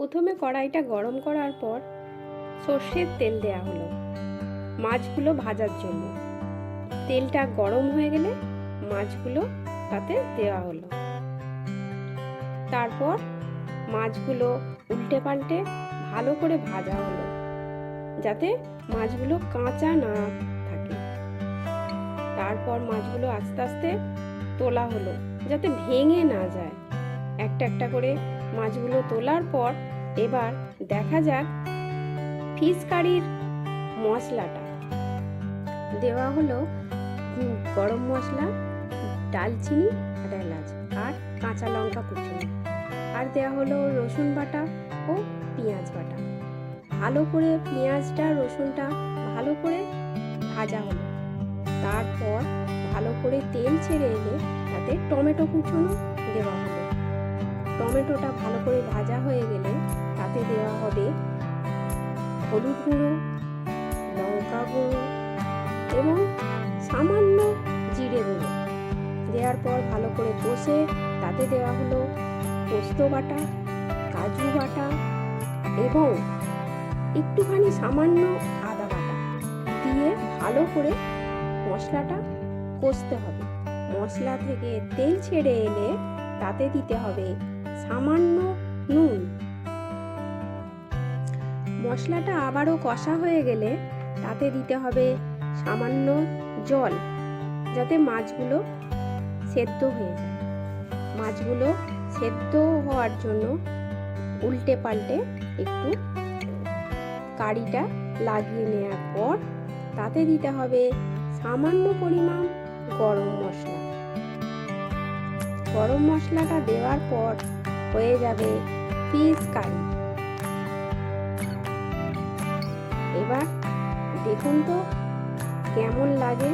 প্রথমে কড়াইটা গরম করার পর সর্ষের তেল দেয়া হলো মাছগুলো ভাজার জন্য। তেলটা গরম হয়ে গেলে মাছগুলো তাতে দেওয়া হলো। তারপর মাছগুলো উল্টে পাল্টে ভালো করে ভাজা হলো, যাতে মাছগুলো কাঁচা না থাকে। তারপর মাছগুলো আস্তে আস্তে তোলা হলো, যাতে ভেঙে না যায়। একটা একটা করে মাছগুলো তোলার পর এবার দেখা যাক ফিশ কারির মশলাটা দেওয়া হলো। গরম মশলা, ডালচিনি আর এলাচ আর কাঁচা লঙ্কা কুচনো, আর দেওয়া হলো রসুন বাটা ও পেঁয়াজ বাটা। ভালো করে পেঁয়াজটা রসুনটা ভালো করে ভাজা হলো। তারপর ভালো করে তেল ছেড়ে এলে তাতে টমেটো কুচনো দেওয়া হলো। টমেটোটা ভালো করে ভাজা হয়ে গেলে তাতে দেওয়া হবে হলুদ গুঁড়ো, লঙ্কা গুঁড়ো এবং সামান্য জিরে গুঁড়ো। দেওয়ার পর ভালো করে কষে তাতে দেওয়া হলো পোস্ত বাটা, কাজু বাটা এবং একটুখানি সামান্য আদা বাটা দিয়ে ভালো করে মশলাটা কষতে হবে। মশলা থেকে তেল ছেড়ে এলে তাতে দিতে হবে সামান্য নুন। মশলাটা আবারও কষা হয়ে গেলে তাতে দিতে হবে সামান্য জল, যাতে মাছগুলো সেদ্ধ হয়ে যায়। মাছগুলো সেদ্ধ হওয়ার জন্য উল্টে পাল্টে একটু কারিটা লাগিয়ে নেওয়ার পর তাতে দিতে হবে সামান্য পরিমাণ গরম মশলা। গরম মশলাটা দেওয়ার পর হয়ে যাবে ফিশ কারি। এবার দেখুন তো কেমন লাগে।